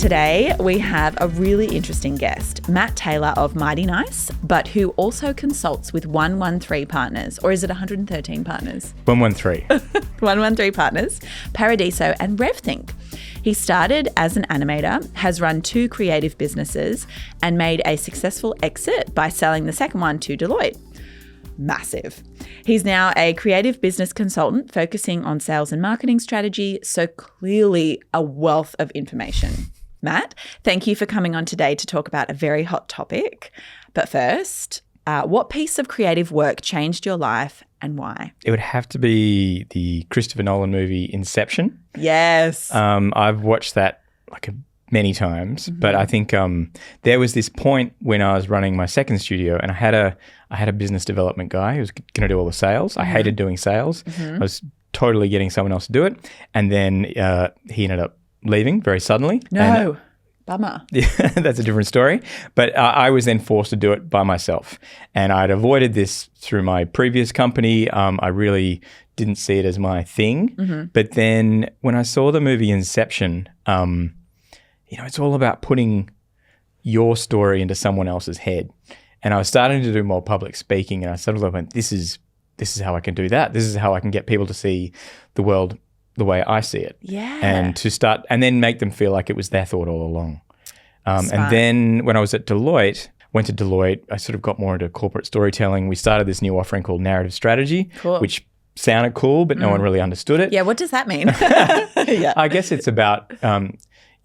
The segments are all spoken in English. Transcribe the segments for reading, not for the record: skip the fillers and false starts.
Today, we have a really interesting guest, Matt Taylor of Mighty Nice, but who also consults with 113 Partners, or is it 113 Partners? 113. 113 Partners, Paradiso and RevThink. He started as an animator, has run 2 creative businesses, and made a successful exit by selling the second one to Deloitte. Massive. He's now a creative business consultant focusing on sales and marketing strategy, so clearly a wealth of information. Matt, thank you for coming on today to talk about a very hot topic. But first, what piece of creative work changed your life and why? It would have to be the Christopher Nolan movie Inception. Yes. I've watched that many times, but I think there was this point when I was running my second studio and I had a business development guy who was going to do all the sales. I hated doing sales. I was totally getting someone else to do it. And then he ended up leaving very suddenly. No. Bummer. Yeah, that's a different story. But I was then forced to do it by myself. And I'd avoided this through my previous company. I really didn't see it as my thing. But then when I saw the movie Inception, it's all about putting your story into someone else's head. And I was starting to do more public speaking, and I sort of went, this is how I can do that. This is how I can get people to see the world the way I see it. Yeah. And then make them feel like it was their thought all along. And then when I was at Deloitte, I sort of got more into corporate storytelling. We started this new offering called Narrative Strategy, which sounded cool, but no one really understood it. Yeah, what does that mean? Yeah. I guess it's about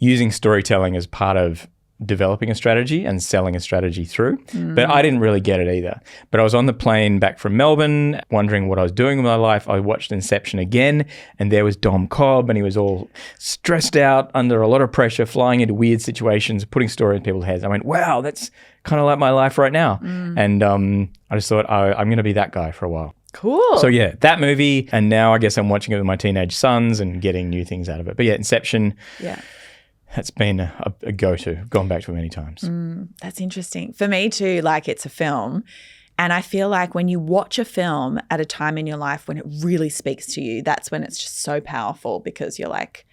using storytelling as part of developing a strategy and selling a strategy through. But I didn't really get it either. But I was on the plane back from Melbourne wondering what I was doing with my life. I watched Inception again, and there was Dom Cobb, and he was all stressed out under a lot of pressure, flying into weird situations, putting story in people's heads. I went, wow, that's kind of like my life right now. And I just thought, I'm going to be that guy for a while. Cool. So yeah, that movie, and now I guess I'm watching it with my teenage sons and getting new things out of it. But yeah, Inception. Yeah. That's been a go-to, gone back to it many times. That's interesting. For me too, it's a film. And I feel like when you watch a film at a time in your life when it really speaks to you, that's when it's just so powerful because you're like,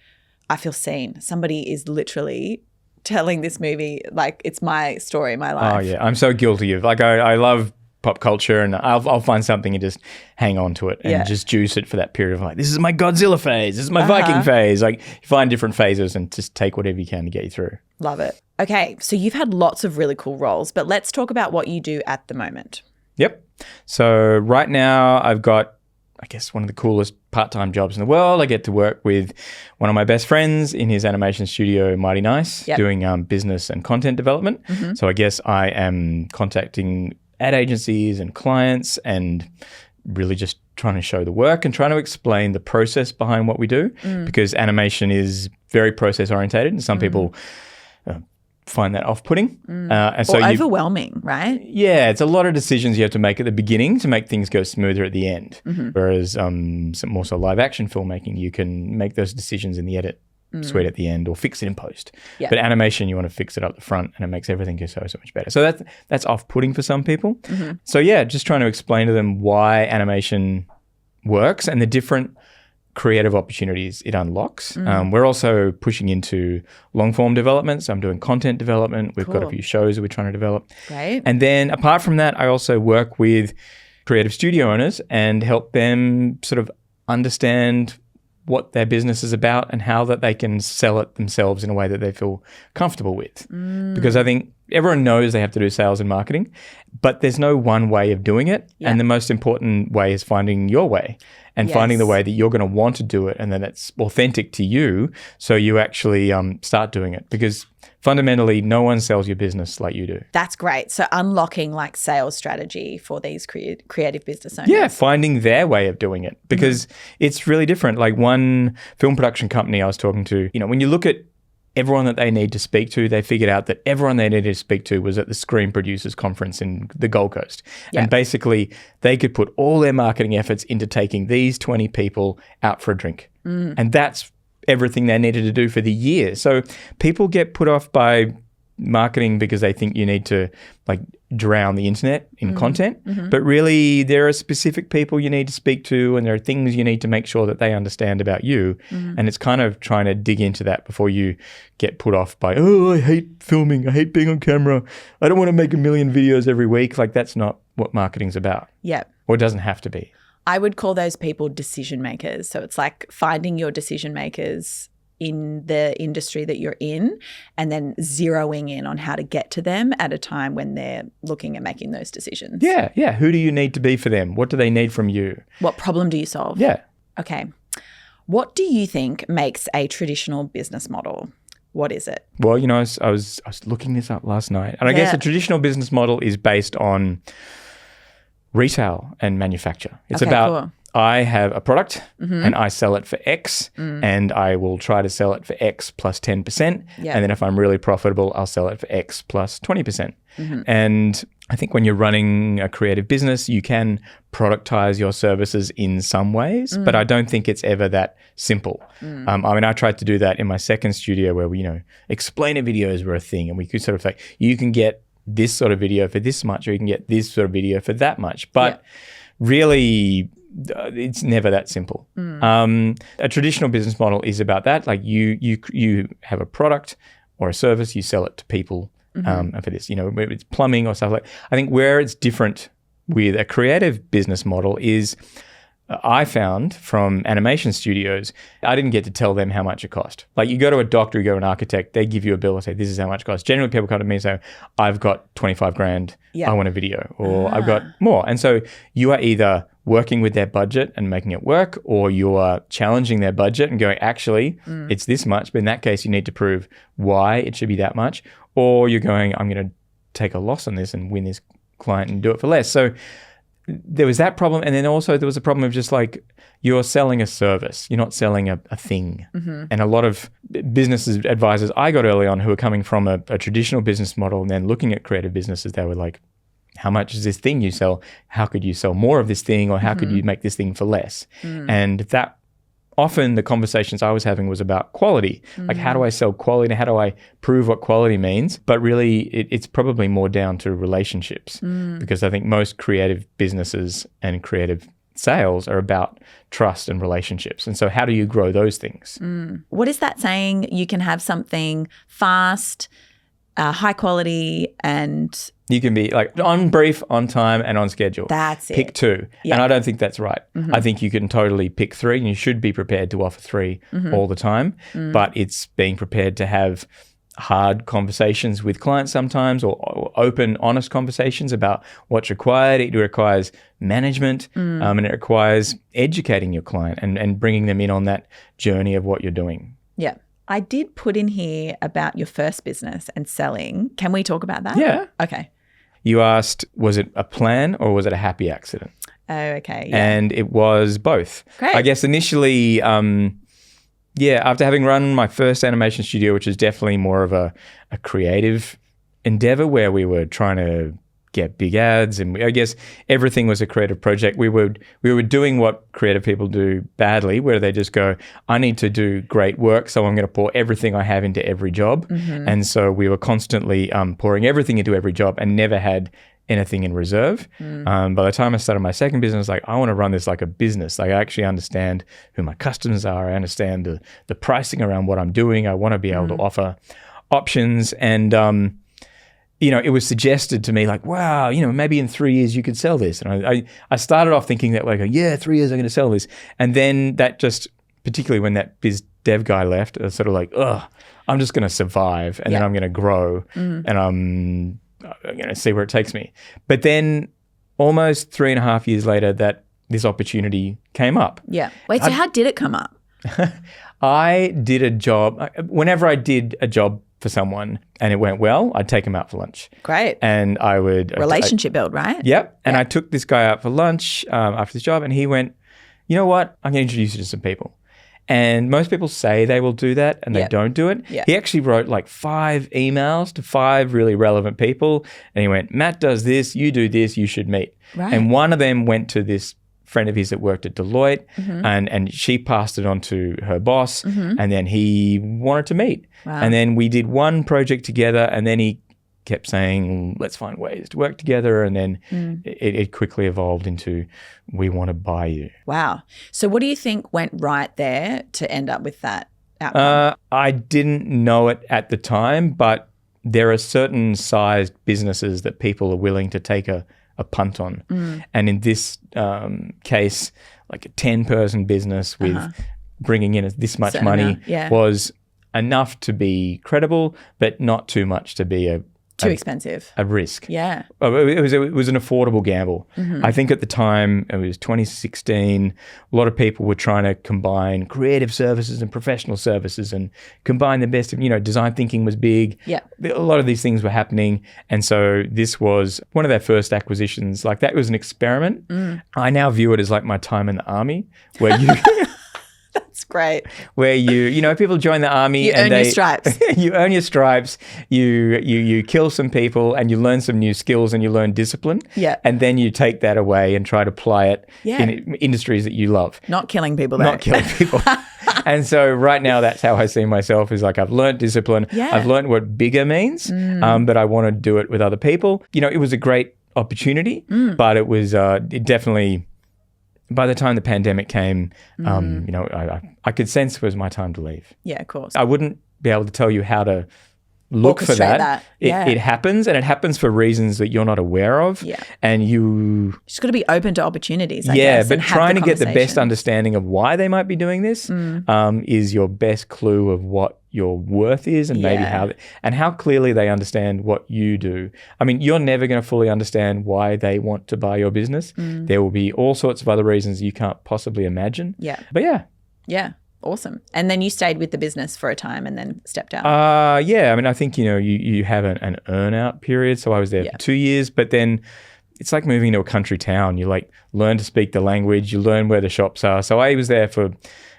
I feel seen. Somebody is literally telling this movie like it's my story, my life. Oh yeah, I'm so guilty of I love pop culture, and I'll find something and just hang on to it and just juice it for that period of this is my Godzilla phase, this is my Viking phase. You find different phases and just take whatever you can to get you through. Love it. Okay, so you've had lots of really cool roles, but let's talk about what you do at the moment. Yep. So right now I've got, I guess, one of the coolest part-time jobs in the world. I get to work with one of my best friends in his animation studio, Mighty Nice, doing business and content development. So I guess I am contacting ad agencies and clients and really just trying to show the work and trying to explain the process behind what we do because animation is very process orientated and some people find that off-putting. And so overwhelming, right? Yeah, it's a lot of decisions you have to make at the beginning to make things go smoother at the end. Whereas more so live action filmmaking, you can make those decisions in the edit suite at the end or fix it in post. Yeah. But animation, you want to fix it up the front and it makes everything go so much better. So that's off-putting for some people. So yeah, just trying to explain to them why animation works and the different creative opportunities it unlocks. We're also pushing into long-form development. So I'm doing content development. We've got a few shows that we're trying to develop. Right. And then apart from that, I also work with creative studio owners and help them sort of understand what their business is about and how that they can sell it themselves in a way that they feel comfortable with. Because I think everyone knows they have to do sales and marketing, but there's no one way of doing it. Yeah. And the most important way is finding your way and finding the way that you're going to want to do it and then it's authentic to you so you actually start doing it. Because fundamentally, no one sells your business like you do. That's great. So unlocking sales strategy for these creative business owners. Yeah, finding their way of doing it because it's really different. Like one film production company I was talking to, when you look at everyone that they need to speak to, they figured out that everyone they needed to speak to was at the Screen Producers Conference in the Gold Coast. Yep. And basically, they could put all their marketing efforts into taking these 20 people out for a drink. And that's everything they needed to do for the year. So people get put off by marketing because they think you need to drown the internet in content, but really there are specific people you need to speak to, and there are things you need to make sure that they understand about you. And it's kind of trying to dig into that before you get put off by, oh, I hate filming, I hate being on camera, I don't want to make 1 million videos every week. Like, that's not what marketing's about. Yeah. Or it doesn't have to be. I would call those people decision makers. So it's like finding your decision makers in the industry that you're in and then zeroing in on how to get to them at a time when they're looking at making those decisions. Yeah, yeah. Who do you need to be for them? What do they need from you? What problem do you solve? Yeah. Okay. What do you think makes a traditional business model? What is it? Well, you know, I was looking this up last night, and I guess a traditional business model is based on retail and manufacture. It's about I have a product and I sell it for X and I will try to sell it for X plus 10%. And then if I'm really profitable, I'll sell it for X plus 20%. And I think when you're running a creative business, you can productize your services in some ways, but I don't think it's ever that simple. I mean, I tried to do that in my second studio where we, you know, explainer videos were a thing, and we could sort of like, you can get this sort of video for this much, or you can get this sort of video for that much. But really, it's never that simple. A traditional business model is about that. Like you have a product or a service, you sell it to people for this. You know, whether it's plumbing or stuff like. I think where it's different with a creative business model is, I found from animation studios, I didn't get to tell them how much it cost. Like, you go to a doctor, you go to an architect, they give you a bill and say, this is how much it costs. Generally, people come to me and say, I've got 25 grand, I want a video, or I've got more. And so you are either working with their budget and making it work, or you are challenging their budget and going, actually, it's this much, but in that case, you need to prove why it should be that much. Or you're going, I'm going to take a loss on this and win this client and do it for less. So there was that problem. And then also there was a problem of just like, you're selling a service, you're not selling a thing. And a lot of business advisors I got early on who were coming from a traditional business model and then looking at creative businesses, they were like, how much is this thing you sell? How could you sell more of this thing? Or how could you make this thing for less? And that often the conversations I was having was about quality. Like, how do I sell quality? How do I prove what quality means? But really, it's probably more down to relationships, because I think most creative businesses and creative sales are about trust and relationships. And so how do you grow those things? What is that saying? You can have something fast, high quality, and you can be like on brief, on time, and on schedule. That's it. Pick two. And I don't think that's right. I think you can totally pick three, and you should be prepared to offer three all the time. But it's being prepared to have hard conversations with clients sometimes, or open, honest conversations about what's required. It requires management, and it requires educating your client and bringing them in on that journey of what you're doing. Yeah. I did put in here about your first business and selling. Can we talk about that? Yeah. Okay. You asked, was it a plan or was it a happy accident? Oh, okay. Yeah. And it was both. Great. I guess initially, after having run my first animation studio, which is definitely more of a creative endeavor where we were trying to get big ads, and I guess everything was a creative project. We were doing what creative people do badly, where they just go, I need to do great work, so I'm going to pour everything I have into every job. And so we were constantly pouring everything into every job and never had anything in reserve. By the time I started my second business, like, I want to run this like a business. Like, I actually understand who my customers are. I understand the pricing around what I'm doing. I want to be able to offer options. And you know, it was suggested to me like, wow, you know, maybe in 3 years you could sell this. And I started off thinking that, like, 3 years I'm going to sell this. And then that just, particularly when that biz dev guy left, I was sort of like, I'm just going to survive, and then I'm going to grow, and I'm going to see where it takes me. But then almost 3.5 years later, that this opportunity came up. Yeah. Wait, so how did it come up? I did a job. Whenever I did a job for someone and it went well, I'd take them out for lunch. Great. And I would... Relationship build, right? Yep. And I took this guy out for lunch after this job, and he went, you know what? I'm going to introduce you to some people. And most people say they will do that and they don't do it. Yep. He actually wrote like 5 emails to 5 really relevant people. And he went, Matt does this, you do this, you should meet. Right. And one of them went to this friend of his that worked at Deloitte, and she passed it on to her boss, and then he wanted to meet. Wow. And then we did one project together, and then he kept saying, let's find ways to work together. And then it quickly evolved into, we want to buy you. Wow. So what do you think went right there to end up with that outcome? I didn't know it at the time, but there are certain sized businesses that people are willing to take a punt on. And in this case, like a 10-person business with bringing in this much money was enough to be credible, but not too much to be too expensive. A risk. Yeah. It was an affordable gamble. I think at the time, it was 2016, a lot of people were trying to combine creative services and professional services and combine the best of, design thinking was big. Yeah. A lot of these things were happening. And so this was one of their first acquisitions. Like that was an experiment. I now view it as like my time in the army where you... That's great. Where people join the army and earn your stripes. You earn your stripes, you kill some people and you learn some new skills and you learn discipline. Yeah. And then you take that away and try to apply it in industries that you love. Not killing people though. Not killing people. And so right now that's how I see myself is like I've learned discipline. Yeah. I've learned what bigger means, but I want to do it with other people. It was a great opportunity, but it was it definitely... By the time the pandemic came, I could sense it was my time to leave. Yeah, of course. I wouldn't be able to tell you how to look for that. It happens, and it happens for reasons that you're not aware of. Yeah. And you just got to be open to opportunities, I guess. But trying to get the best understanding of why they might be doing this is your best clue of what your worth is and maybe how clearly they understand what you do. I mean, you're never going to fully understand why they want to buy your business. There will be all sorts of other reasons you can't possibly imagine. Yeah. But yeah. Awesome. And then you stayed with the business for a time and then stepped out. Yeah. I mean, I think, you have an earn-out period. So I was there for 2 years, but then it's like moving to a country town. You like learn to speak the language, you learn where the shops are. So I was there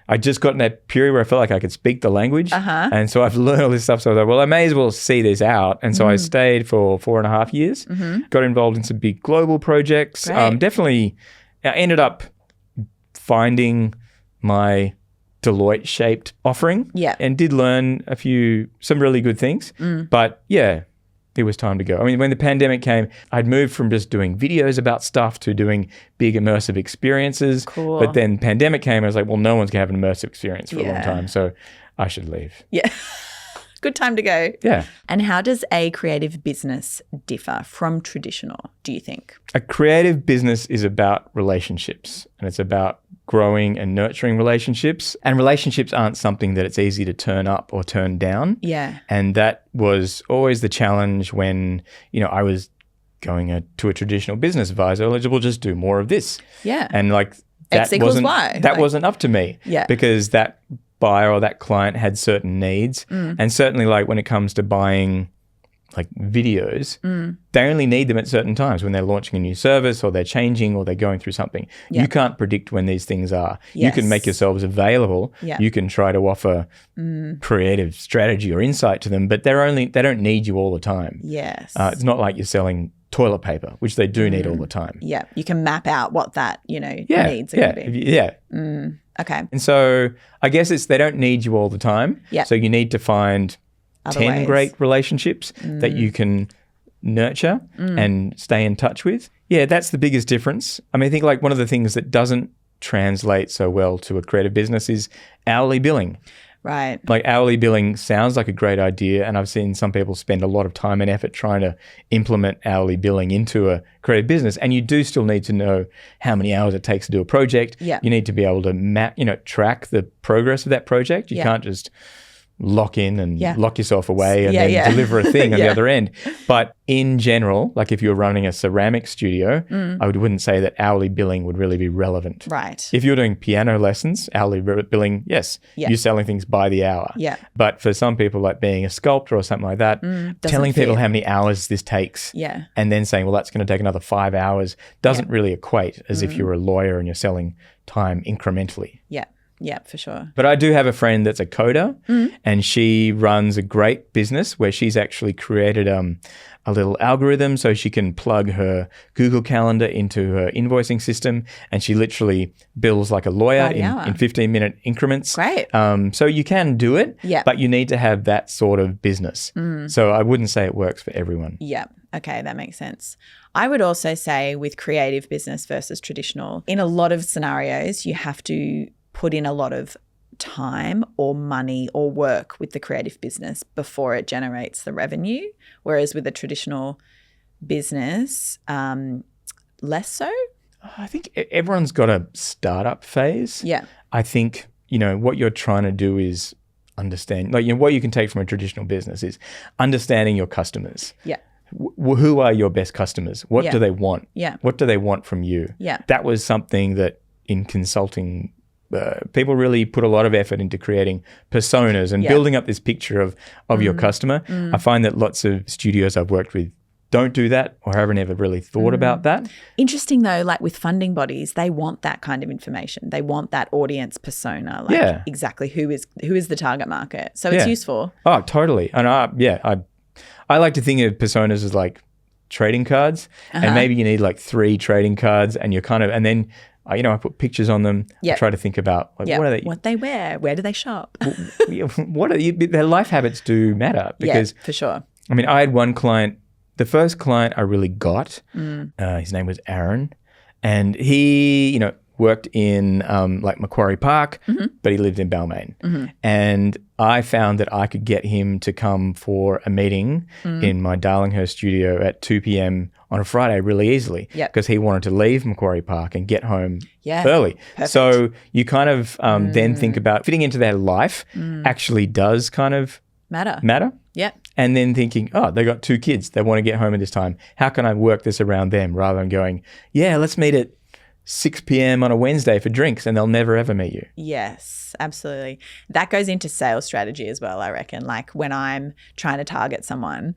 I just got in that period where I felt like I could speak the language. And so I've learned all this stuff. So I was like, well, I may as well see this out. And so I stayed for 4.5 years, got involved in some big global projects. Definitely I ended up finding my Deloitte-shaped offering and did learn some really good things. But it was time to go. I mean, when the pandemic came, I'd moved from just doing videos about stuff to doing big immersive experiences. Cool. But then pandemic came, I was like, well, no one's going to have an immersive experience for a long time, so I should leave. Yeah. Good time to go. Yeah. And how does a creative business differ from traditional, do you think? A creative business is about relationships, and it's about growing and nurturing relationships. And relationships aren't something that it's easy to turn up or turn down. Yeah. And that was always the challenge when, I was going to a traditional business advisor. We'll just do more of this. Yeah. And like X equals Y. That wasn't up to me. Yeah. Because that buyer or that client had certain needs. And certainly like when it comes to buying like videos, they only need them at certain times when they're launching a new service or they're changing or they're going through something. Yeah. You can't predict when these things are. Yes. You can make yourselves available. Yeah. You can try to offer creative strategy or insight to them, but they don't need you all the time. Yes. It's not like you're selling toilet paper, which they do need all the time. Yeah. You can map out what that, needs are going to be. Yeah. Okay. And so I guess they don't need you all the time. Yeah. So you need to find 10 great relationships that you can nurture and stay in touch with. Yeah, that's the biggest difference. I mean, I think like one of the things that doesn't translate so well to a creative business is hourly billing. Right. Like hourly billing sounds like a great idea, and I've seen some people spend a lot of time and effort trying to implement hourly billing into a creative business, and you do still need to know how many hours it takes to do a project. Yeah. You need to be able to track the progress of that project. You can't just lock in and lock yourself away and then deliver a thing on the other end. But in general, like if you're running a ceramic studio, I wouldn't say that hourly billing would really be relevant. Right. If you're doing piano lessons, hourly billing, yes, you're selling things by the hour. Yeah. But for some people, like being a sculptor or something like that, telling people how many hours this takes and then saying, well, that's going to take another 5 hours doesn't really equate as if you're a lawyer and you're selling time incrementally. Yeah. Yeah, for sure. But I do have a friend that's a coder, and she runs a great business where she's actually created a little algorithm so she can plug her Google Calendar into her invoicing system, and she literally bills like a lawyer in 15-minute increments. Great. So you can do it, but you need to have that sort of business. So I wouldn't say it works for everyone. Yeah. Okay, that makes sense. I would also say with creative business versus traditional, in a lot of scenarios, you have to put in a lot of time or money or work with the creative business before it generates the revenue, whereas with a traditional business, less so. I think everyone's got a startup phase. Yeah. I think, what you're trying to do is understand, what you can take from a traditional business is understanding your customers. Yeah. Who are your best customers? What do they want? Yeah. What do they want from you? Yeah. That was something that in consulting, people really put a lot of effort into creating personas and building up this picture of your customer. I find that lots of studios I've worked with don't do that or haven't ever really thought about that. Interesting though, like with funding bodies, they want that kind of information. They want that audience persona, like exactly who is the target market. So it's useful. Oh, totally. And I like to think of personas as like trading cards, and maybe you need like 3 trading cards, and you're and then I put pictures on them. I try to think about what they wear, where do they shop? Their life habits do matter because for sure. I mean, I had one client. The first client I really got, his name was Aaron, and he worked in like Macquarie Park, but he lived in Balmain. And I found that I could get him to come for a meeting in my Darlinghurst studio at 2 p.m. on a Friday really easily because he wanted to leave Macquarie Park and get home early. Perfect. So you kind of then think about fitting into their life actually does kind of matter. Yeah. And then thinking, they got 2 kids. They want to get home at this time. How can I work this around them rather than going, let's meet at 6 p.m. on a Wednesday for drinks, and they'll never ever meet you. Yes, absolutely. That goes into sales strategy as well, I reckon. Like when I'm trying to target someone,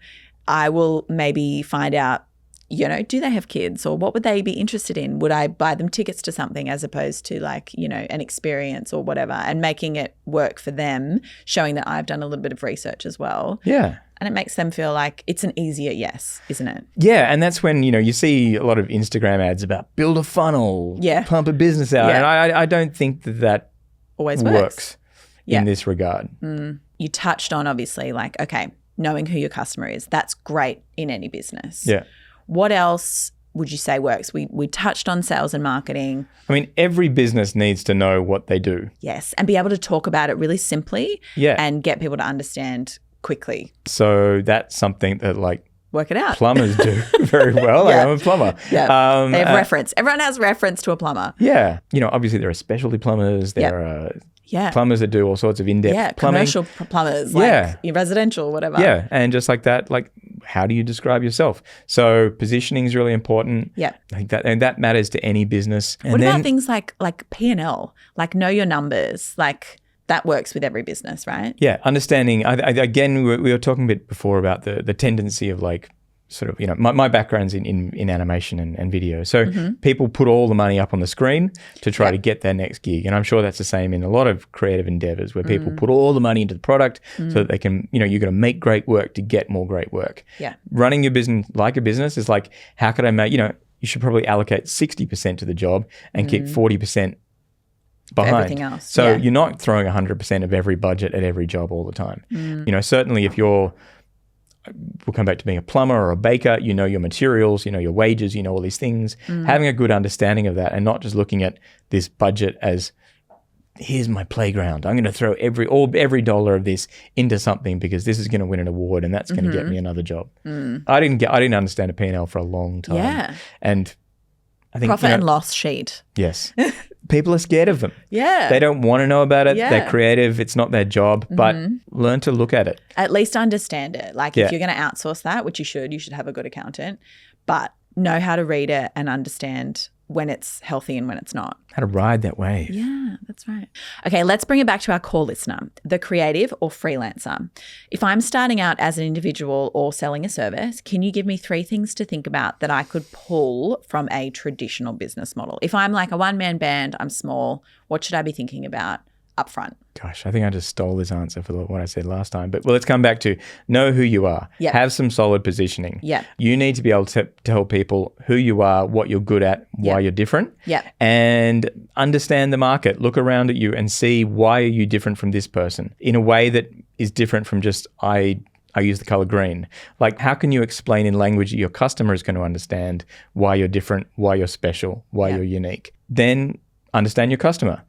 I will maybe find out, do they have kids, or what would they be interested in? Would I buy them tickets to something as opposed to like, an experience or whatever, and making it work for them, showing that I've done a little bit of research as well. Yeah. And it makes them feel like it's an easier yes, isn't it? Yeah, and that's when, you see a lot of Instagram ads about build a funnel, pump a business out. And I don't think that always works in this regard. You touched on, obviously, like, okay, knowing who your customer is. That's great in any business. Yeah. What else would you say works? We touched on sales and marketing. I mean, every business needs to know what they do. Yes, and be able to talk about it really simply and get people to understand quickly. So that's something that work it out. Plumbers do very well. Like, I'm a plumber. Yeah. They have reference. Everyone has reference to a plumber. Yeah. Obviously there are specialty plumbers. There are plumbers that do all sorts of in-depth plumbing. Commercial plumbers, like residential, whatever. Yeah. And just like that, like, how do you describe yourself? So positioning is really important. Yeah. I think that matters to any business. And what about things like P&L? Like know your numbers, like that works with every business, right? Yeah, understanding. Again, we were talking a bit before about the tendency of like sort of, my background's in animation and video. So people put all the money up on the screen to try to get their next gig. And I'm sure that's the same in a lot of creative endeavors where people put all the money into the product so that they can, you're going to make great work to get more great work. Yeah. Running your business like a business is like, how could I make, you should probably allocate 60% to the job and keep 40% behind everything else. So you're not throwing 100% of every budget at every job all the time. Certainly if we'll come back to being a plumber or a baker, your materials, your wages, all these things, having a good understanding of that and not just looking at this budget as, here's my playground. I'm going to throw every dollar of this into something because this is going to win an award and that's going to get me another job. I didn't understand a P&L for a long time. Yeah. And I think profit and loss sheet. Yes. People are scared of them. Yeah. They don't want to know about it. Yeah. They're creative. It's not their job, but learn to look at it. At least understand it. Like if you're going to outsource that, which you should have a good accountant, but know how to read it and understand when it's healthy and when it's not. How to ride that wave. Yeah, that's right. Okay, let's bring it back to our core listener, the creative or freelancer. If I'm starting out as an individual or selling a service, can you give me 3 things to think about that I could pull from a traditional business model? If I'm like a one-man band, I'm small, what should I be thinking about up front? Gosh, I think I just stole this answer for what I said last time. But let's come back to know who you are. Yep. Have some solid positioning. Yep. You need to be able to tell people who you are, what you're good at, why you're different. Yep. And understand the market. Look around at you and see why are you different from this person in a way that is different from just I use the color green. Like, how can you explain in language that your customer is going to understand why you're different, why you're special, why you're unique? Then understand your customer.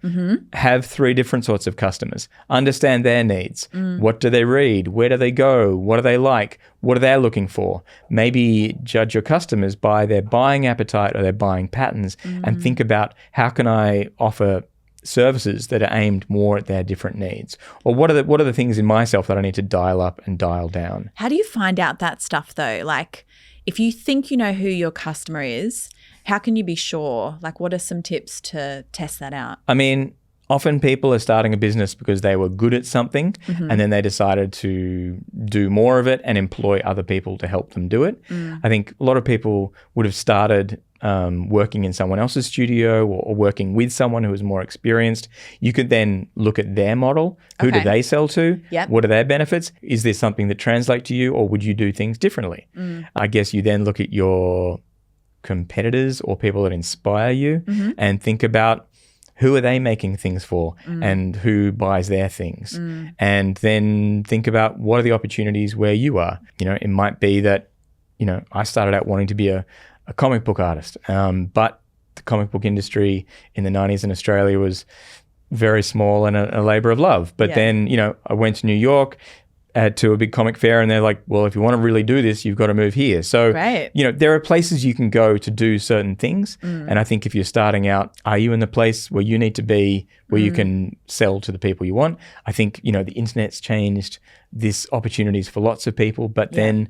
Have 3 different sorts of customers. Understand their needs. What do they read? Where do they go? What do they like? What are they looking for? Maybe judge your customers by their buying appetite or their buying patterns and think about how can I offer services that are aimed more at their different needs? Or what are the things in myself that I need to dial up and dial down? How do you find out that stuff though? Like, if you think you know who your customer is, how can you be sure? Like, what are some tips to test that out? I mean, often people are starting a business because they were good at something and then they decided to do more of it and employ other people to help them do it. I think a lot of people would have started working in someone else's studio or working with someone who is more experienced. You could then look at their model. Who do they sell to? Yep. What are their benefits? Is there something that translates to you, or would you do things differently? I guess you then look at your competitors or people that inspire you and think about who are they making things for and who buys their things. And then think about what are the opportunities where you are. You know, it might be that, you know, I started out wanting to be a comic book artist, but the comic book industry in the 90s in Australia was very small and a labor of love. But then, you know, I went to New York to a big comic fair and they're like, well, if you want to really do this, you've got to move here. So, you know, there are places you can go to do certain things. And I think if you're starting out, are you in the place where you need to be, where you can sell to the people you want? I think, you know, the internet's changed this opportunities for lots of people, but then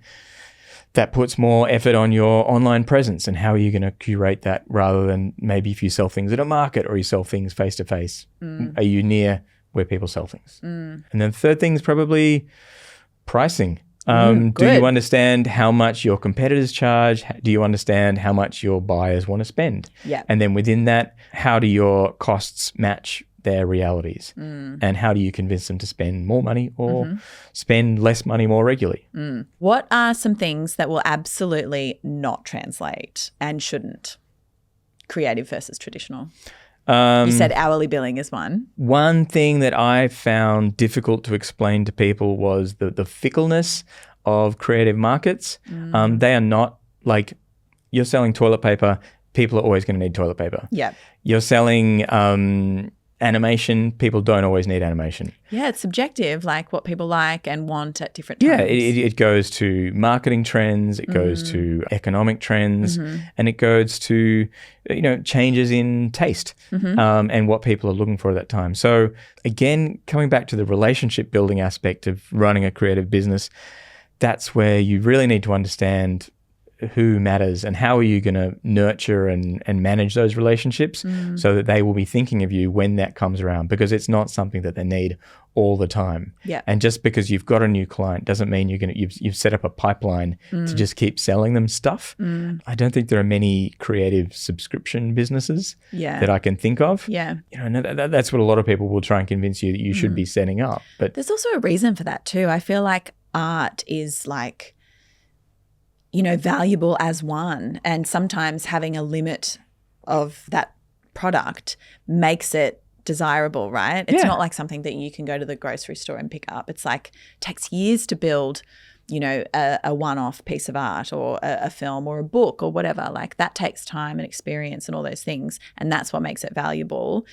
that puts more effort on your online presence and how are you going to curate that rather than maybe if you sell things at a market or you sell things face to face. Are you near where people sell things? And then the third thing is probably pricing. Do you understand how much your competitors charge? Do you understand how much your buyers want to spend? And then within that, how do your costs match their realities? And how do you convince them to spend more money or spend less money more regularly? What are some things that will absolutely not translate and shouldn't? Creative versus traditional. You said hourly billing is one. One thing that I found difficult to explain to people was the fickleness of creative markets. They are not like, you're selling toilet paper, people are always going to need toilet paper. You're selling animation, people don't always need animation. It's subjective, like what people like and want at different times. It goes to marketing trends, it goes to economic trends, and it goes to, you know, changes in taste and what people are looking for at that time. So again, coming back to the relationship building aspect of running a creative business, that's where you really need to understand who matters and how are you going to nurture and manage those relationships so that they will be thinking of you when that comes around, because it's not something that they need all the time. And just because you've got a new client doesn't mean you've set up a pipeline to just keep selling them stuff. I don't think there are many creative subscription businesses that I can think of. You know, that's what a lot of people will try and convince you that you should be setting up. But there's also a reason for that too. I feel like art is like, you know, valuable as one, and sometimes having a limit of that product makes it desirable, right? It's not like something that you can go to the grocery store and pick up. It's like takes years to build, you know, a one-off piece of art or a film or a book or whatever. Like that takes time and experience and all those things, and that's what makes it valuable.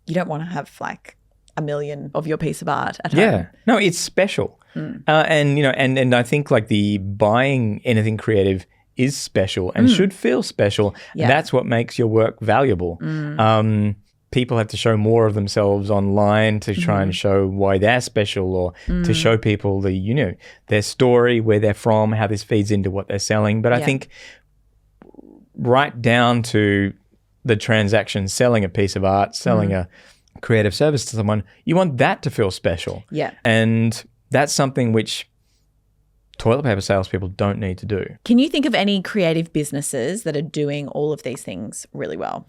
You don't want to have like a million of your piece of art at home. No, it's special. And, you know, and I think like the buying anything creative is special and should feel special. And that's what makes your work valuable. People have to show more of themselves online to try and show why they're special, or to show people the, you know, their story, where they're from, how this feeds into what they're selling. But I think right down to the transaction, selling a piece of art, selling a creative service to someone, you want that to feel special. Yeah. And that's something which toilet paper salespeople don't need to do. Can you think of any creative businesses that are doing all of these things really well?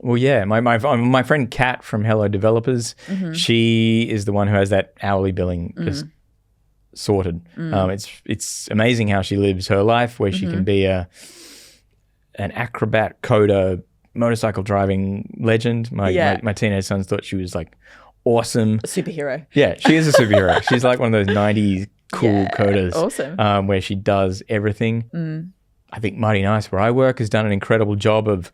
Well, yeah. My friend Kat from Hello Developers, she is the one who has that hourly billing just sorted. It's amazing how she lives her life, where she can be an acrobat, coder, motorcycle driving legend. My teenage sons thought she was like awesome. A superhero. Yeah, she is a superhero. She's like one of those 90s cool coders. Awesome. Where she does everything. I think Mighty Nice, where I work, has done an incredible job of,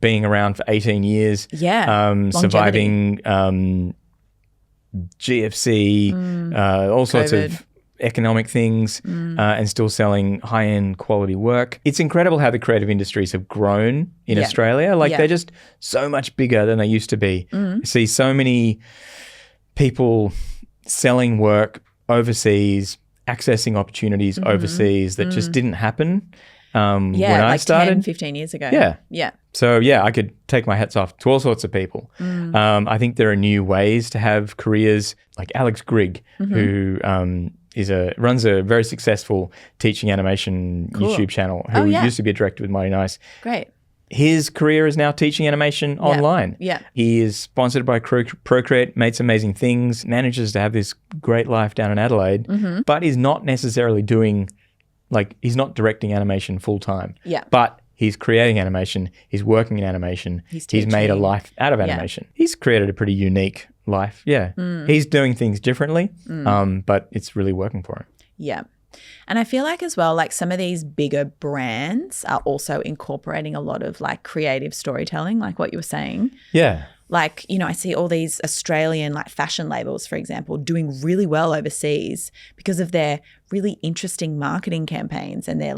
being around for 18 years. Yeah. Surviving GFC, all sorts of economic things, and still selling high-end quality work. It's incredible how the creative industries have grown in Australia. They're just so much bigger than they used to be. I see so many people selling work overseas, accessing opportunities overseas that just didn't happen when I started. 10, 15 years ago. Yeah. Yeah. So, I could take my hats off to all sorts of people. I think there are new ways to have careers, like Alex Grigg, who runs a very successful teaching animation YouTube channel, who used to be a director with Mighty Nice. Great. His career is now teaching animation online. Yeah. He is sponsored by Procreate, made some amazing things, manages to have this great life down in Adelaide, but is not necessarily doing, he's not directing animation full time. Yeah. But he's creating animation. He's working in animation. He's made a life out of animation. He's created a pretty unique life. Yeah. He's doing things differently, but it's really working for him. Yeah. And I feel like as well, some of these bigger brands are also incorporating a lot of creative storytelling, like what you were saying. Yeah. I see all these Australian fashion labels, for example, doing really well overseas because of their really interesting marketing campaigns, and they're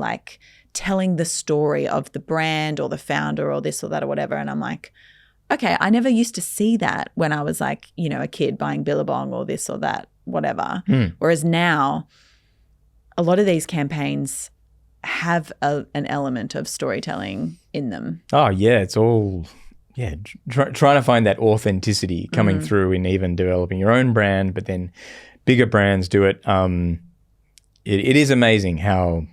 telling the story of the brand or the founder or this or that or whatever. And I'm like, okay, I never used to see that when I was a kid buying Billabong or this or that, whatever. Whereas now, a lot of these campaigns have an element of storytelling in them. Oh, yeah. It's all, trying to find that authenticity coming through in even developing your own brand, but then bigger brands do it. It is amazing how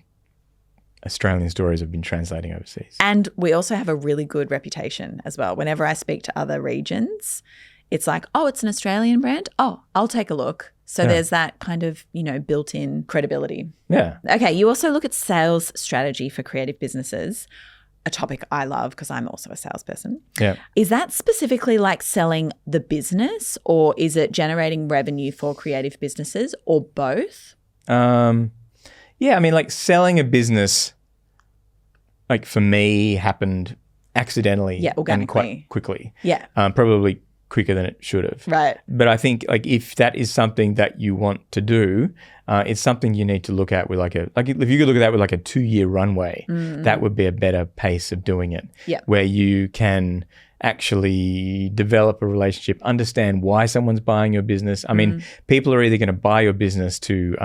Australian stories have been translating overseas. And we also have a really good reputation as well. Whenever I speak to other regions, it's it's an Australian brand. Oh, I'll take a look. So there's that kind of, built-in credibility. Yeah. Okay, you also look at sales strategy for creative businesses, a topic I love because I'm also a salesperson. Yeah. Is that specifically selling the business, or is it generating revenue for creative businesses, or both? Yeah, I mean, selling a business, for me, happened accidentally. Yeah, organically. And quite quickly. Yeah. Probably quicker than it should have. Right. But I think if that is something that you want to do, it's something you need to look at with if you could look at that with a 2-year runway, that would be a better pace of doing it. Yeah. Where you can actually develop a relationship, understand why someone's buying your business. I mean, people are either going to buy your business to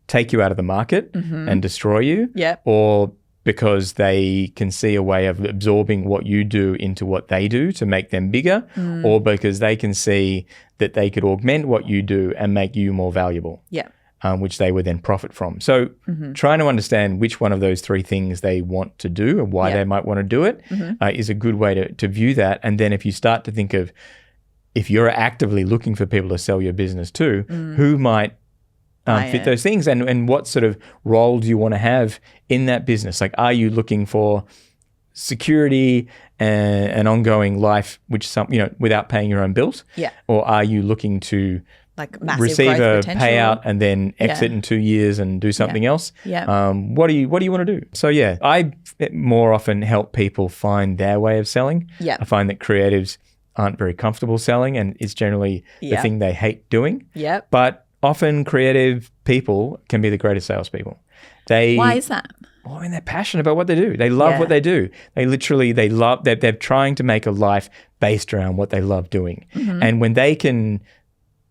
take you out of the market and destroy you, or because they can see a way of absorbing what you do into what they do to make them bigger, or because they can see that they could augment what you do and make you more valuable, which they would then profit from. So trying to understand which one of those 3 things they want to do and why they might want to do it is a good way to view that. And then if you start to think of, if you're actively looking for people to sell your business to, who might fit those things, and what sort of role do you want to have in that business? Are you looking for security and an ongoing life, which without paying your own bills? Yeah. Or are you looking to receive a payout and then exit in 2 years and do something else? Yeah. What do you want to do? So I more often help people find their way of selling. Yeah. I find that creatives aren't very comfortable selling, and it's generally the thing they hate doing. Yeah. But often creative people can be the greatest salespeople. Why is that? Well, I mean, they're passionate about what they do. They love what they do. They love, they're trying to make a life based around what they love doing. And when they can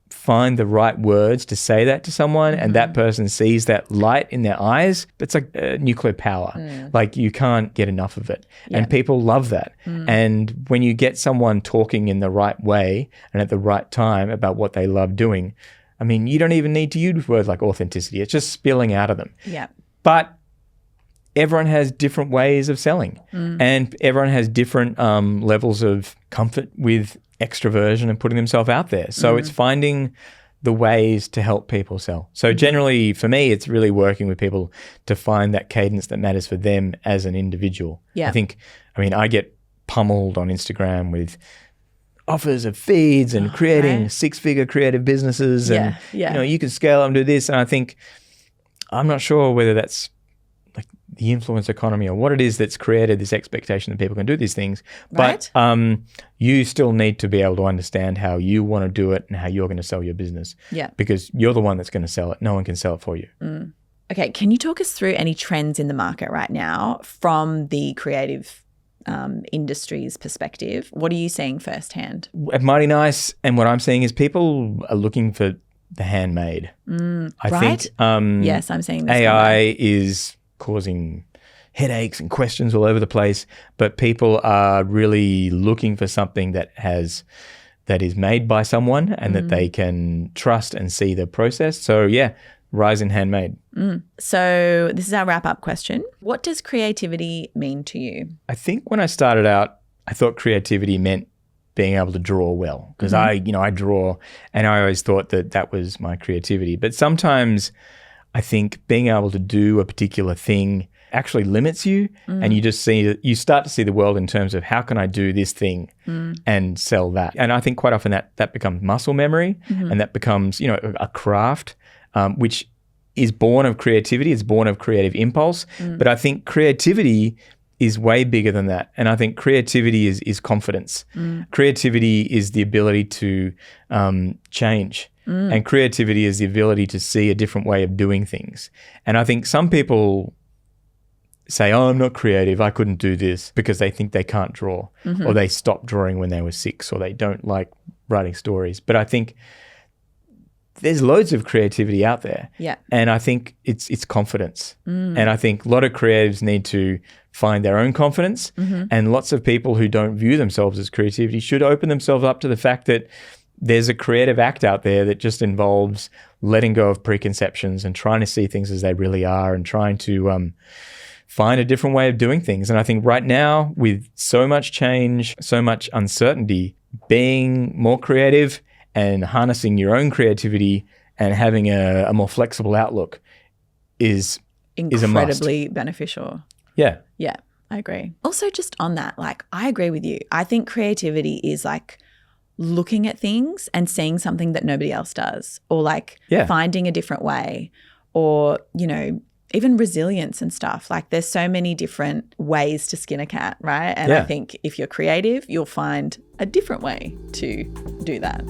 find the right words to say that to someone and that person sees that light in their eyes, it's like nuclear power. Like you can't get enough of it. And people love that. And when you get someone talking in the right way and at the right time about what they love doing, I mean, you don't even need to use words like authenticity. It's just spilling out of them. Yeah. But everyone has different ways of selling and everyone has different levels of comfort with extroversion and putting themselves out there. So it's finding the ways to help people sell. So generally for me, it's really working with people to find that cadence that matters for them as an individual. Yeah. I get pummeled on Instagram with offers of feeds and creating six-figure creative businesses and you can scale up and do this. And I think I'm not sure whether that's like the influence economy or what it is that's created this expectation that people can do these things. Right. But you still need to be able to understand how you want to do it and how you're going to sell your business. Yeah. Because you're the one that's going to sell it. No one can sell it for you. Okay. Can you talk us through any trends in the market right now from the creative industry's perspective? What are you seeing firsthand? At Mighty Nice, and what I'm seeing is people are looking for the handmade. I think yes, I'm seeing this. AI is causing headaches and questions all over the place, but people are really looking for something that is made by someone and that they can trust and see the process. So yeah, rise in handmade. So this is our wrap-up question. What does creativity mean to you? I think when I started out, I thought creativity meant being able to draw well because I draw and I always thought that was my creativity. But sometimes I think being able to do a particular thing actually limits you and you start to see the world in terms of how can I do this thing and sell that. And I think quite often that becomes muscle memory and that becomes, a craft, which is born of creativity. It's born of creative impulse. But I think creativity is way bigger than that. And I think creativity is confidence. Creativity is the ability to change. And creativity is the ability to see a different way of doing things. And I think some people say, oh, I'm not creative, I couldn't do this, because they think they can't draw or they stopped drawing when they were 6 or they don't like writing stories. But I think there's loads of creativity out there. Yeah. And I think it's confidence. And I think a lot of creatives need to find their own confidence. And lots of people who don't view themselves as creativity should open themselves up to the fact that there's a creative act out there that just involves letting go of preconceptions and trying to see things as they really are and trying to find a different way of doing things. And I think right now, with so much change, so much uncertainty, being more creative and harnessing your own creativity and having a more flexible outlook is incredibly beneficial. Yeah. Yeah, I agree. Also, just on that, I agree with you. I think creativity is looking at things and seeing something that nobody else does, or finding a different way, or, even resilience and stuff. There's so many different ways to skin a cat, right? And I think if you're creative, you'll find a different way to do that.